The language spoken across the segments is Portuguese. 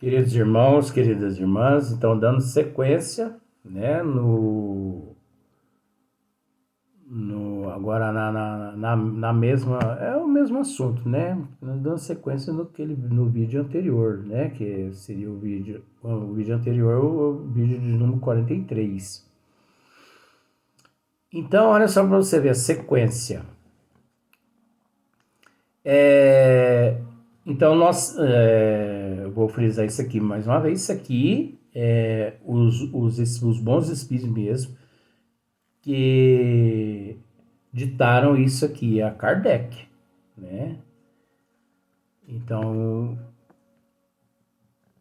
Queridos irmãos, queridas irmãs, então dando sequência, né, agora na mesma, é o mesmo assunto, né, dando sequência no vídeo anterior, né, que seria o vídeo anterior, o vídeo de número 43. Então, olha só para você ver a sequência. Então, eu vou frisar isso aqui mais uma vez. Isso aqui é os bons espíritos mesmo que ditaram isso aqui a Kardec, né? Então,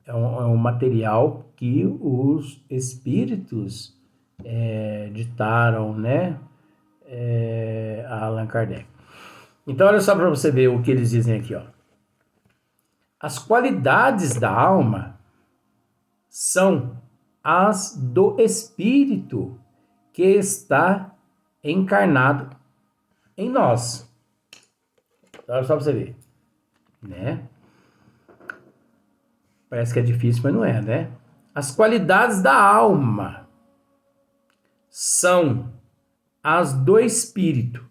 é um material que os espíritos ditaram, né? A Allan Kardec. Então, olha só para você ver o que eles dizem aqui, ó. As qualidades da alma são as do espírito que está encarnado em nós. Olha só para você ver, né? Parece que é difícil, mas não é, né? As qualidades da alma são as do espírito.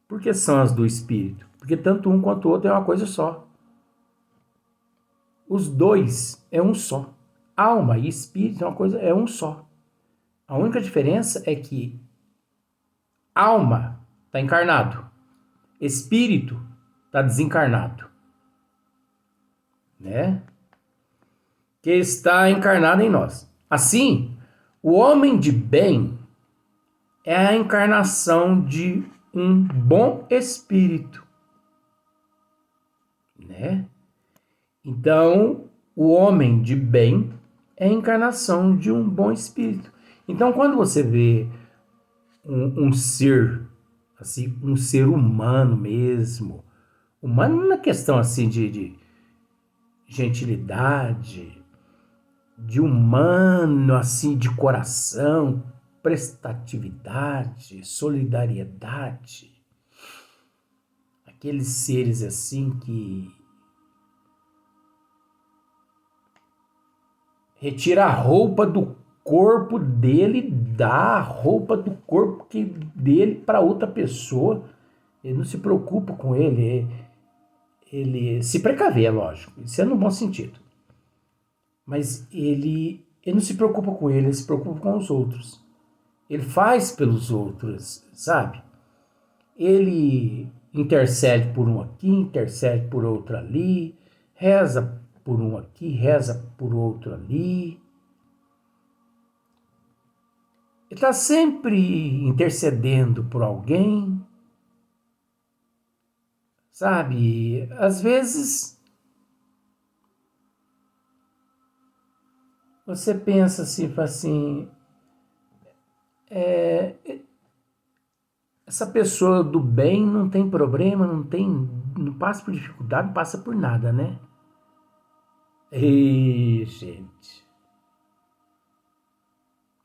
Por que são as do espírito? Porque tanto um quanto o outro é uma coisa só. Os dois é um só. Alma e espírito é um só. A única diferença é que alma está encarnado, espírito está desencarnado, né? Que está encarnado em nós. Assim, o homem de bem é a encarnação de um bom espírito, né? Então, o homem de bem é a encarnação de um bom espírito. Então, quando você vê um ser, assim, um ser humano mesmo, humano na questão assim de gentilidade, de humano assim de coração, prestatividade, solidariedade, aqueles seres assim que retira a roupa do corpo dele, dá a roupa do corpo dele para outra pessoa. Ele não se preocupa com ele se precaver, é lógico, isso é no bom sentido. Mas ele não se preocupa com ele se preocupa com os outros. Ele faz pelos outros, sabe? Ele intercede por um aqui, intercede por outro ali, reza por um aqui, reza por outro ali. Ele está sempre intercedendo por alguém, sabe? Às vezes você pensa assim, essa pessoa do bem não tem problema, não passa por dificuldade, não passa por nada, né? E, gente,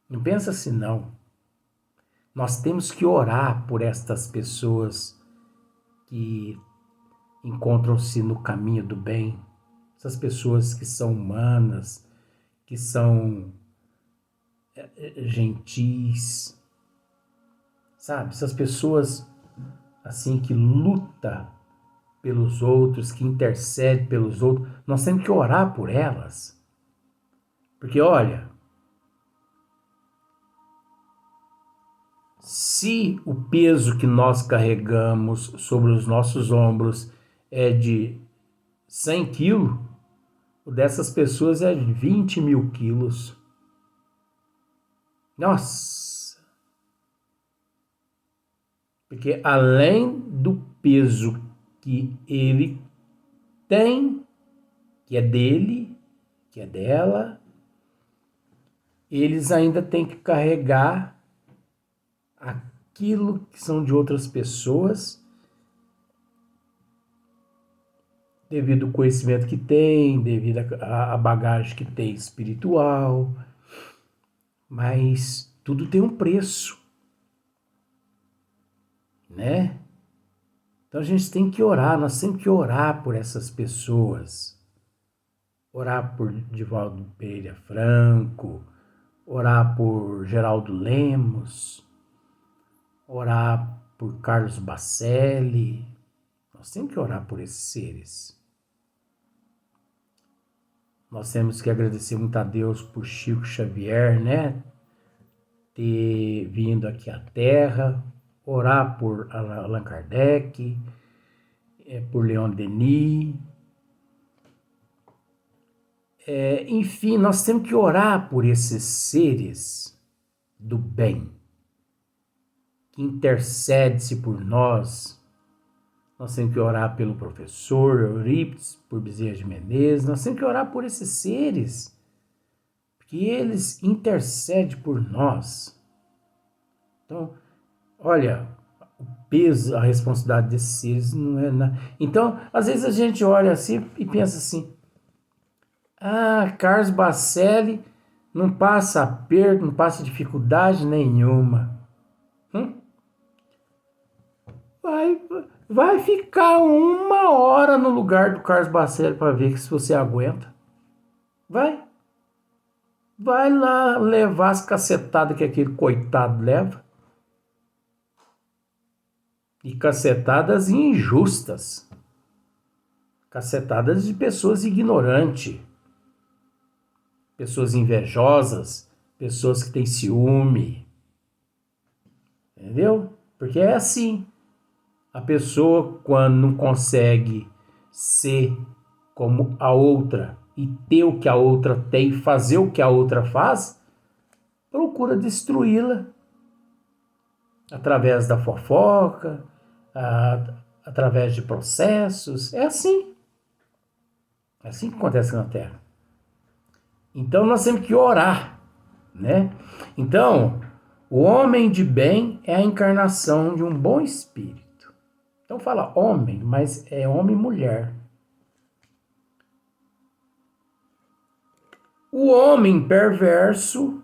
não pensa assim não. Nós temos que orar por estas pessoas que encontram-se no caminho do bem, essas pessoas que são humanas, que são gentis, sabe? Essas pessoas assim que lutam pelos outros, que intercedem pelos outros, nós temos que orar por elas. Porque olha, se o peso que nós carregamos sobre os nossos ombros é de 100 quilos, o dessas pessoas é de 20 mil quilos. Nossa! Porque além do peso que ele tem, que é dele, que é dela, eles ainda têm que carregar aquilo que são de outras pessoas, devido ao conhecimento que tem, devido à bagagem que tem espiritual, mas tudo tem um preço, né? Então a gente tem que orar, nós temos que orar por essas pessoas, orar por Divaldo Pereira Franco, orar por Geraldo Lemos, orar por Carlos Bacelli. Nós temos que orar por esses seres. Nós temos que agradecer muito a Deus por Chico Xavier, né? Ter vindo aqui à Terra, orar por Allan Kardec, por Leon Denis. Enfim, nós temos que orar por esses seres do bem, que intercede-se por nós. Nós temos que orar pelo professor Eurípides, por Bezerra de Menezes. Nós temos que orar por esses seres, porque eles intercedem por nós. Então, olha, o peso, a responsabilidade desses seres não é nada. Então, às vezes a gente olha assim e pensa assim: Carlos Bacelli não passa aperto, não passa dificuldade nenhuma. Vai ficar 1 hora no lugar do Carlos Bacelli para ver se você aguenta. Vai lá levar as cacetadas que aquele coitado leva. E cacetadas injustas. Cacetadas de pessoas ignorantes. Pessoas invejosas. Pessoas que têm ciúme. Entendeu? Porque é assim. A pessoa, quando não consegue ser como a outra e ter o que a outra tem, fazer o que a outra faz, procura destruí-la através da fofoca, através de processos. É assim. É assim que acontece na Terra. Então nós temos que orar, né? Então, o homem de bem é a encarnação de um bom espírito. Então fala homem, mas é homem e mulher. O homem perverso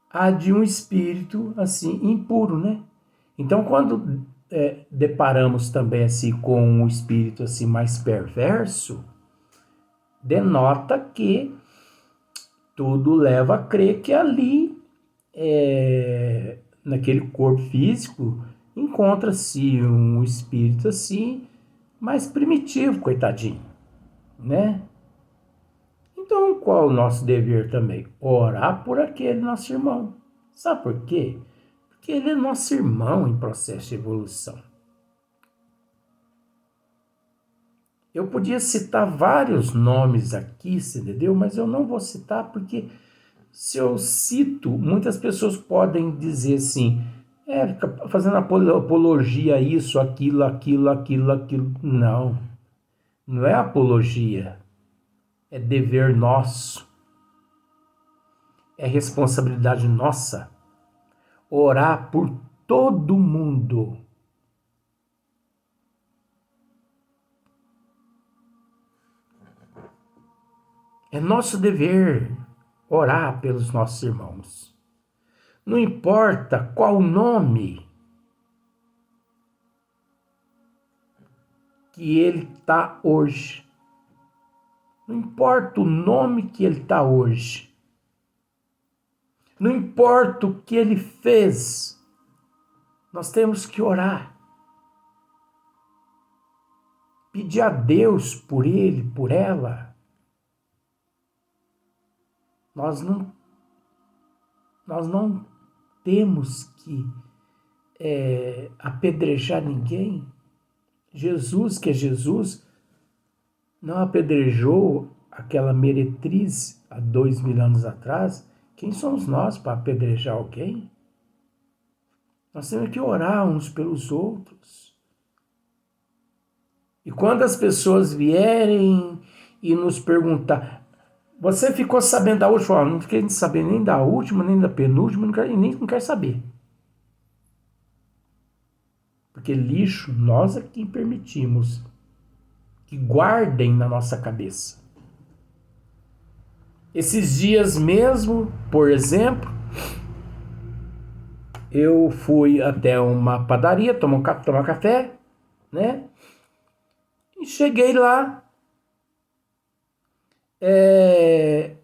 há de um espírito assim impuro, né? Então quando deparamos também assim com um espírito assim mais perverso, denota que tudo leva a crer que ali, naquele corpo físico, encontra-se um espírito assim, mais primitivo, coitadinho, né? Então, qual é o nosso dever também? Orar por aquele nosso irmão. Sabe por quê? Porque ele é nosso irmão em processo de evolução. Eu podia citar vários nomes aqui, você entendeu? Mas eu não vou citar porque se eu cito, muitas pessoas podem dizer assim, fica fazendo apologia a isso, aquilo. Não, não é apologia, é dever nosso, é responsabilidade nossa orar por todo mundo. É nosso dever orar pelos nossos irmãos. Não importa qual nome que ele está hoje. Não importa o nome que ele está hoje. Não importa o que ele fez. Nós temos que orar. Pedir a Deus por ele, por ela. Nós não temos que apedrejar ninguém. Jesus, que é Jesus, não apedrejou aquela meretriz há 2000 anos atrás. Quem somos nós para apedrejar alguém? Nós temos que orar uns pelos outros. E quando as pessoas vierem e nos perguntar, você ficou sabendo da última? Não fiquei sabendo nem da última, nem da penúltima, nem quero saber. Porque lixo, nós é quem permitimos que guardem na nossa cabeça. Esses dias mesmo, por exemplo, eu fui até uma padaria tomar café, né? E cheguei lá, É,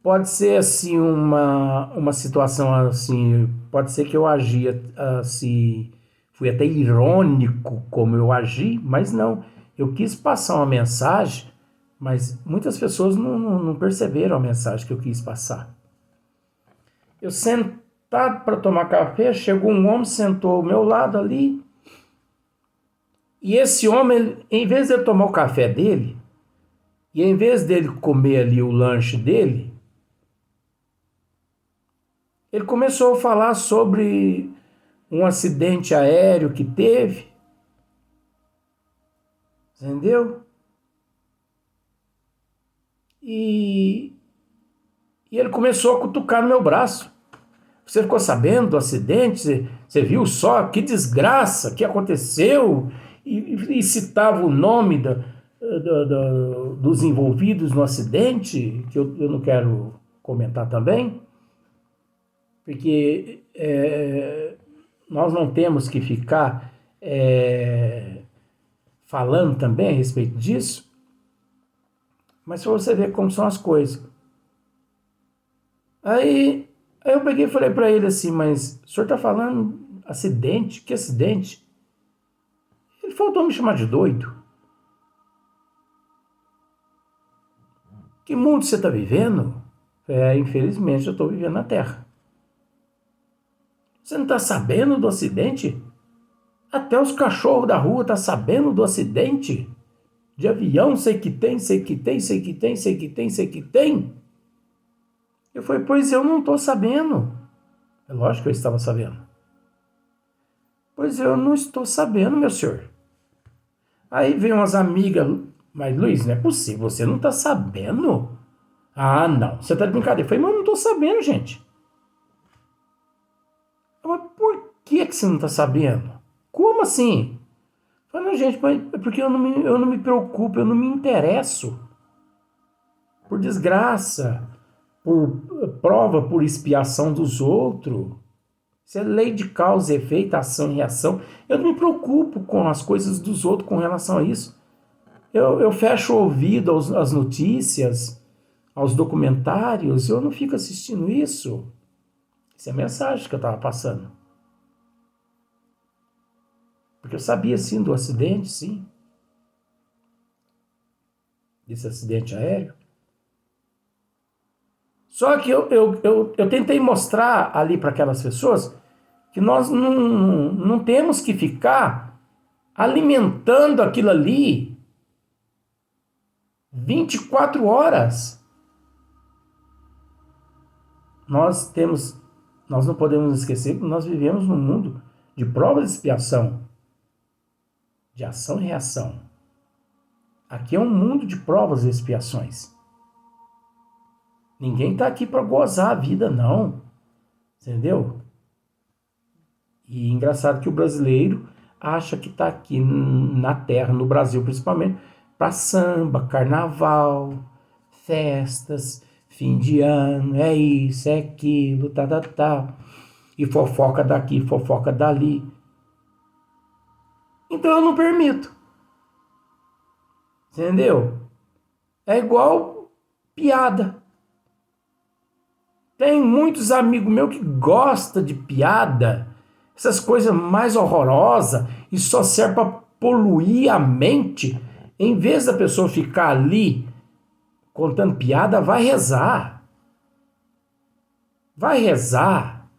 pode ser assim uma situação assim, pode ser que eu agia assim, fui até irônico como eu agi, mas não, eu quis passar uma mensagem, mas muitas pessoas não perceberam a mensagem que eu quis passar. Eu sentado para tomar café, chegou um homem, sentou ao meu lado ali, e esse homem, em vez de eu tomar o café dele, e em vez dele comer ali o lanche dele, ele começou a falar sobre um acidente aéreo que teve, entendeu? E, e ele começou a cutucar no meu braço. Você ficou sabendo do acidente? Você viu só que desgraça que aconteceu? E citava o nome dos envolvidos no acidente, que eu não quero comentar também, porque nós não temos que ficar falando também a respeito disso, mas para você ver como são as coisas. Aí eu peguei e falei para ele assim, mas o senhor está falando acidente? Que acidente? Ele faltou me chamar de doido. Que mundo você está vivendo? Infelizmente eu estou vivendo na Terra. Você não está sabendo do acidente? Até os cachorros da rua estão sabendo do acidente? De avião, sei que tem, sei que tem, sei que tem, sei que tem, sei que tem. Eu falei, pois eu não estou sabendo. É lógico que eu estava sabendo. Pois eu não estou sabendo, meu senhor. Aí vem umas amigas, mas Luiz, não é possível, você não está sabendo? Ah, não, você está de brincadeira. Eu falei, mas eu não estou sabendo, gente. Mas por que você não está sabendo? Como assim? Eu falei, não, gente, é porque eu não me preocupo, eu não me interesso por desgraça, por prova, por expiação dos outros. Isso é lei de causa e efeito, ação e reação. Eu não me preocupo com as coisas dos outros com relação a isso. Eu fecho o ouvido às notícias, aos documentários, eu não fico assistindo isso. Essa é a mensagem que eu estava passando. Porque eu sabia, sim, do acidente, sim. Desse acidente aéreo. Só que eu tentei mostrar ali para aquelas pessoas que nós não temos que ficar alimentando aquilo ali 24 horas. Nós não podemos esquecer que nós vivemos num mundo de provas e expiação, de ação e reação. Aqui é um mundo de provas e expiações. Ninguém está aqui para gozar a vida, não. Entendeu? E engraçado que o brasileiro acha que está aqui na terra, no Brasil principalmente, para samba, carnaval, festas, fim de ano, é isso, é aquilo, tá. E fofoca daqui, fofoca dali. Então eu não permito. Entendeu? É igual piada. Tem muitos amigos meus que gostam de piada, essas coisas mais horrorosas, e só serve para poluir a mente. Em vez da pessoa ficar ali contando piada, vai rezar. Vai rezar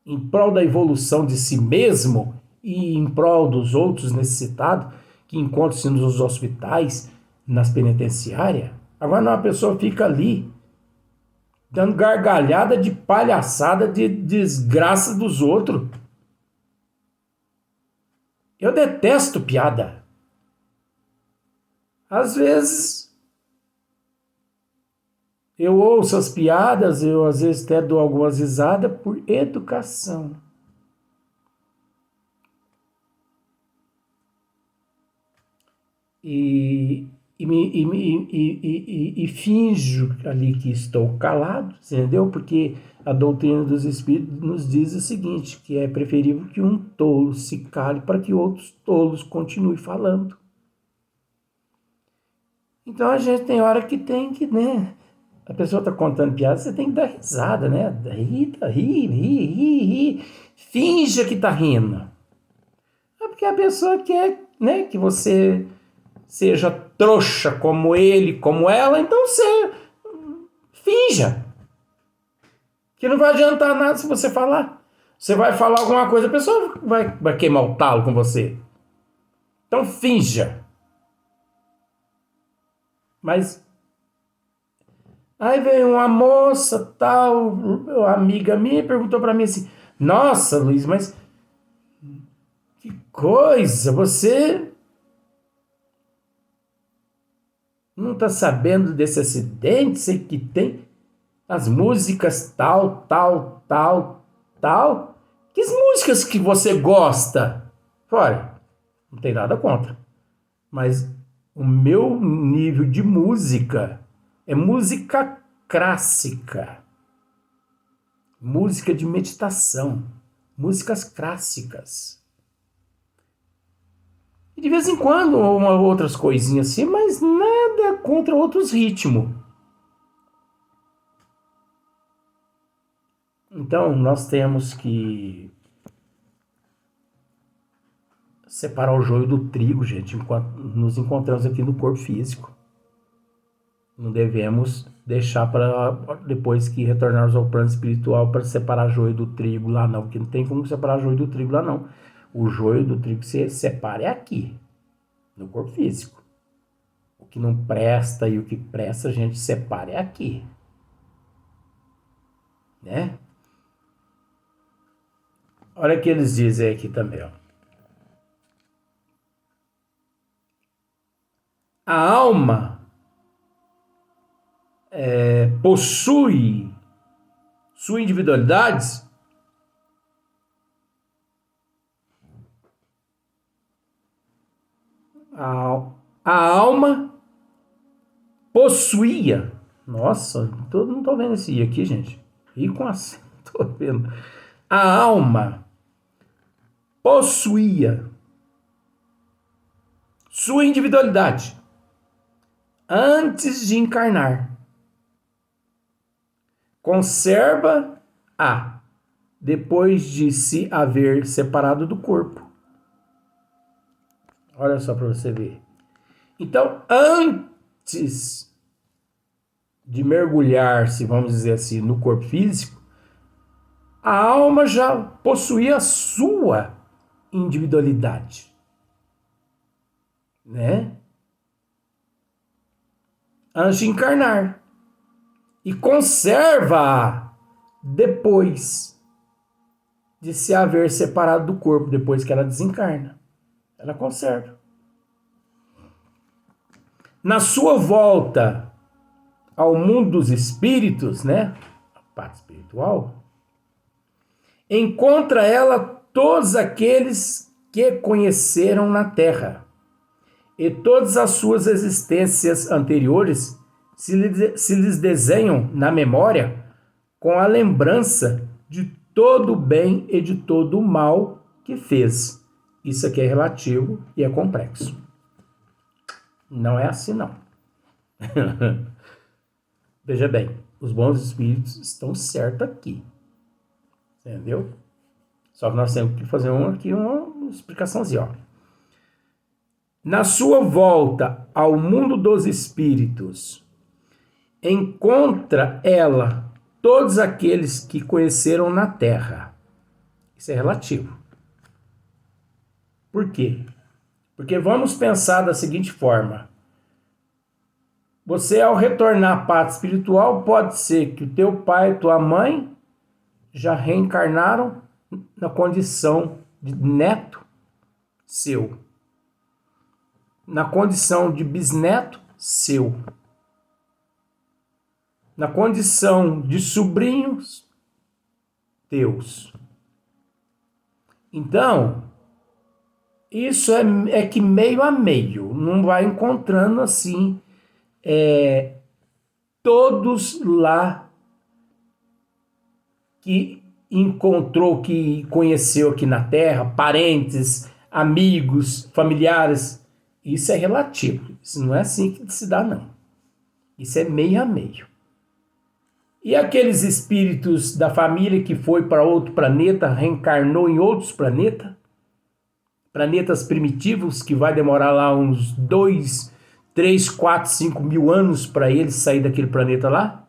em prol da evolução de si mesmo e em prol dos outros necessitados que encontram-se nos hospitais, nas penitenciárias. Agora não, a pessoa fica ali dando gargalhada de palhaçada, de desgraça dos outros. Eu detesto piada. Às vezes eu ouço as piadas, eu às vezes até dou algumas risadas por educação. E finjo ali que estou calado, entendeu? Porque a doutrina dos Espíritos nos diz o seguinte, que é preferível que um tolo se cale para que outros tolos continuem falando. Então a gente tem hora que tem que, né? A pessoa tá contando piada, você tem que dar risada, né? Ri. Finja que tá rindo. É porque a pessoa quer, né, que você seja trouxa como ele, como ela, então você finja. Que não vai adiantar nada se você falar. Você vai falar alguma coisa, a pessoa vai queimar o talo com você. Então finja. Mas aí veio uma moça, tal, uma amiga minha, perguntou pra mim assim: Nossa, Luiz, mas que coisa, você não tá sabendo desse acidente, sei que tem as músicas tal. Que músicas que você gosta? Olha, não tem nada contra, mas o meu nível de música é música clássica, música de meditação, músicas clássicas. E de vez em quando, outras coisinhas assim, mas nada contra outros ritmos. Então, nós temos que separar o joio do trigo, gente, enquanto nos encontramos aqui no corpo físico. Não devemos deixar para depois que retornarmos ao plano espiritual para separar joio do trigo lá não, porque não tem como separar joio do trigo lá não. O joio do trigo se separa é aqui, no corpo físico. O que não presta e o que presta a gente separa é aqui, né? Olha o que eles dizem aqui também, ó. A alma possui sua individualidade. A alma possuía. Nossa, não tô vendo esse I aqui, gente. I com acento, tô vendo. A alma possuía sua individualidade antes de encarnar. Conserva-a depois de se haver separado do corpo. Olha só para você ver. Então, antes de mergulhar-se, vamos dizer assim, no corpo físico, a alma já possuía a sua individualidade, né? Antes de encarnar. E conserva-a depois de se haver separado do corpo, depois que ela desencarna. Ela conserva. Na sua volta ao mundo dos espíritos, né? A parte espiritual, encontra ela todos aqueles que conheceram na Terra. E todas as suas existências anteriores se lhes desenham na memória com a lembrança de todo o bem e de todo o mal que fez. Isso aqui é relativo e é complexo. Não é assim, não. Veja bem, os bons espíritos estão certos aqui. Entendeu? Só que nós temos que fazer uma explicaçãozinha, ó. Na sua volta ao mundo dos espíritos, encontra ela todos aqueles que conheceram na Terra. Isso é relativo. Por quê? Porque vamos pensar da seguinte forma. Você, ao retornar à parte espiritual, pode ser que o teu pai e tua mãe já reencarnaram na condição de neto seu. Na condição de bisneto seu. Na condição de sobrinhos teus. Então, isso é que meio a meio, não vai encontrando assim todos lá que encontrou, que conheceu aqui na Terra, parentes, amigos, familiares. isso é relativo. Isso não é assim que se dá, não. Isso é meio a meio. E aqueles espíritos da família que foi para outro planeta, reencarnou em outros planetas primitivos, que vai demorar lá uns 2, 3, 4, 5 mil anos para eles sair daquele planeta lá.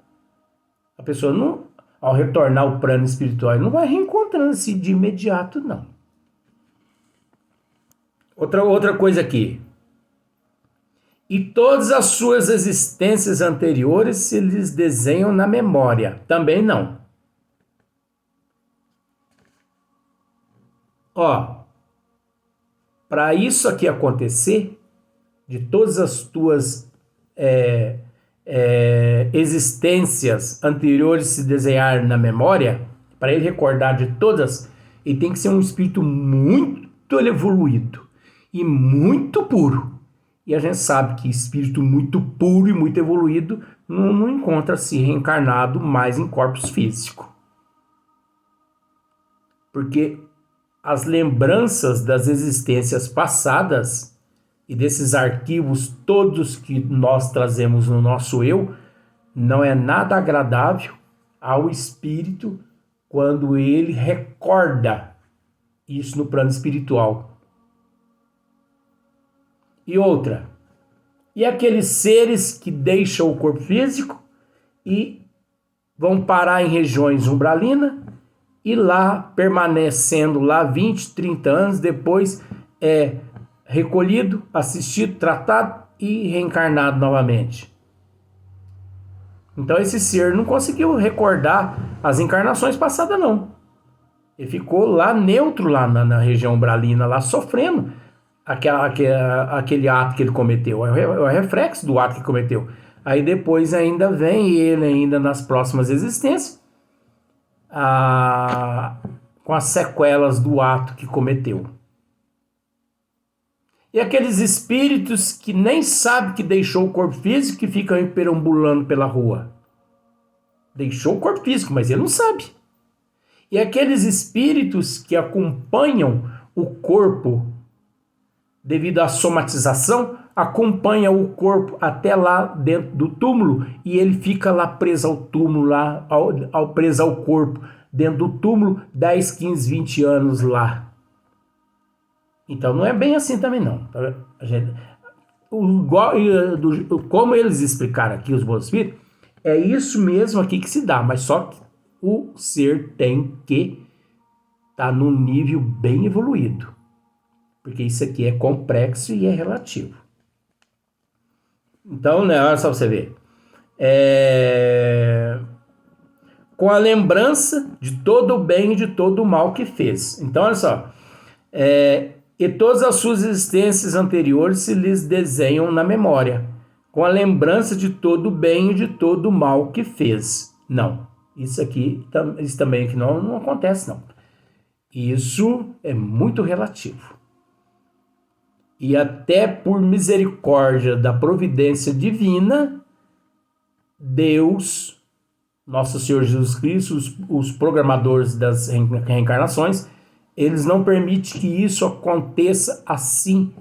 A pessoa, não, ao retornar ao plano espiritual, não vai reencontrando-se de imediato, não. Outra coisa aqui. E todas as suas existências anteriores se lhes desenham na memória. Também não. Ó, para isso aqui acontecer, de todas as tuas existências anteriores se desenhar na memória, para ele recordar de todas, ele tem que ser um espírito muito evoluído e muito puro. E a gente sabe que espírito muito puro e muito evoluído não encontra-se reencarnado mais em corpos físicos. Porque as lembranças das existências passadas e desses arquivos todos que nós trazemos no nosso eu, não é nada agradável ao espírito quando ele recorda isso no plano espiritual. E outra, e aqueles seres que deixam o corpo físico e vão parar em regiões umbralinas e lá, permanecendo lá 20, 30 anos, depois é recolhido, assistido, tratado e reencarnado novamente. Então esse ser não conseguiu recordar as encarnações passadas, não. Ele ficou lá neutro, lá na região umbralina, lá sofrendo aquele ato que ele cometeu, é o reflexo do ato que cometeu. Aí depois ainda vem ele, ainda nas próximas existências, com as sequelas do ato que cometeu. E aqueles espíritos que nem sabem que deixou o corpo físico, que ficam perambulando pela rua. Deixou o corpo físico, mas ele não sabe. E aqueles espíritos que acompanham o corpo devido à somatização, acompanha o corpo até lá dentro do túmulo e ele fica lá preso ao túmulo, preso ao corpo, dentro do túmulo, 10, 15, 20 anos lá. Então não é bem assim também não. Como eles explicaram aqui, os bons espíritos, é isso mesmo aqui que se dá, mas só que o ser tem que estar num nível bem evoluído. Porque isso aqui é complexo e é relativo. Então, né, olha só pra você ver. Com a lembrança de todo o bem e de todo o mal que fez. Então, olha só. E todas as suas existências anteriores se lhes desenham na memória. Com a lembrança de todo o bem e de todo o mal que fez. Não. Isso também aqui não acontece, não. Isso é muito relativo. E até por misericórdia da providência divina, Deus, nosso Senhor Jesus Cristo, os programadores das reencarnações, eles não permitem que isso aconteça assim,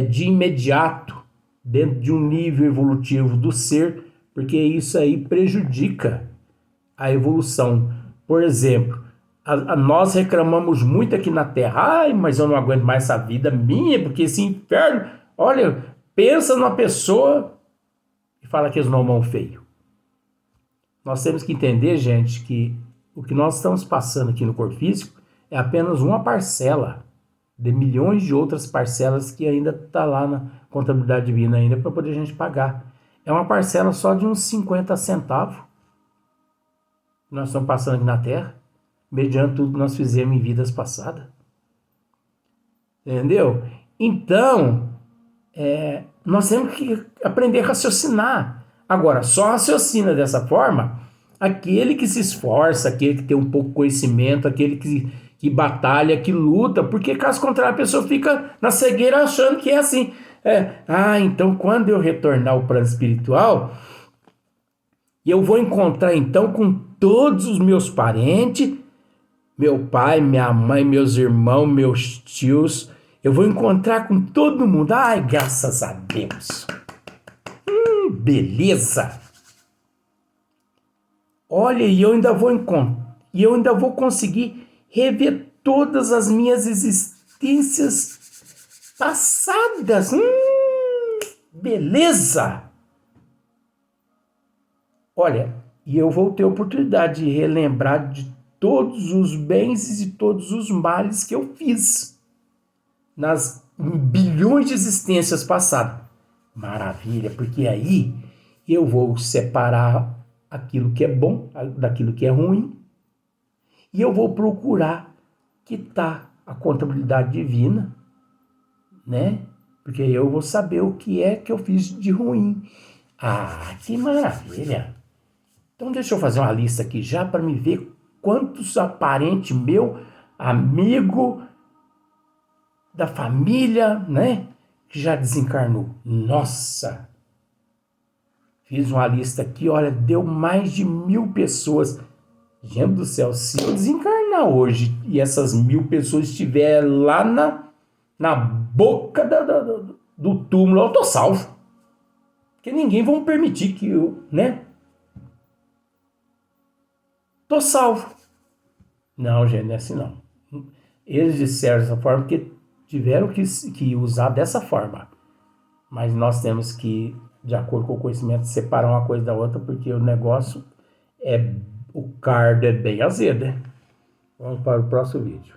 de imediato, dentro de um nível evolutivo do ser, porque isso aí prejudica a evolução. Por exemplo, nós reclamamos muito aqui na Terra, mas eu não aguento mais essa vida minha, porque esse inferno, olha, pensa numa pessoa e fala que eles não vão feio. Nós temos que entender, gente, que o que nós estamos passando aqui no corpo físico é apenas uma parcela de milhões de outras parcelas que ainda está lá na contabilidade divina ainda para poder a gente pagar. É uma parcela só de uns 50 centavos que nós estamos passando aqui na Terra, mediante tudo que nós fizemos em vidas passadas. Entendeu? Então, nós temos que aprender a raciocinar. Agora, só raciocina dessa forma aquele que se esforça, aquele que tem um pouco de conhecimento, aquele que batalha, que luta, porque caso contrário a pessoa fica na cegueira achando que é assim. Então quando eu retornar ao plano espiritual, eu vou encontrar então com todos os meus parentes, meu pai, minha mãe, meus irmãos, meus tios, Eu vou encontrar com todo mundo. Ai, graças a Deus. Beleza. Olha, e eu ainda vou conseguir rever todas as minhas existências passadas. Beleza. Olha, e eu vou ter a oportunidade de relembrar de todos os bens e todos os males que eu fiz nas bilhões de existências passadas. Maravilha, porque aí eu vou separar aquilo que é bom daquilo que é ruim e eu vou procurar quitar a contabilidade divina, né? Porque aí eu vou saber o que é que eu fiz de ruim. Ah, que maravilha! Então deixa eu fazer uma lista aqui já para me ver quantos parentes meu, amigo da família, né, que já desencarnou. Nossa! Fiz uma lista aqui, olha, deu mais de 1.000 pessoas. Gente do céu, se eu desencarnar hoje e essas 1.000 pessoas estiverem lá na boca do túmulo, eu tô salvo. Porque ninguém vai permitir que eu, né? Tô salvo. Não, gente, não é assim não. Eles disseram dessa forma porque tiveram que usar dessa forma. Mas nós temos que, de acordo com o conhecimento, separar uma coisa da outra, porque o negócio é... O cardo é bem azedo, né? Vamos para o próximo vídeo.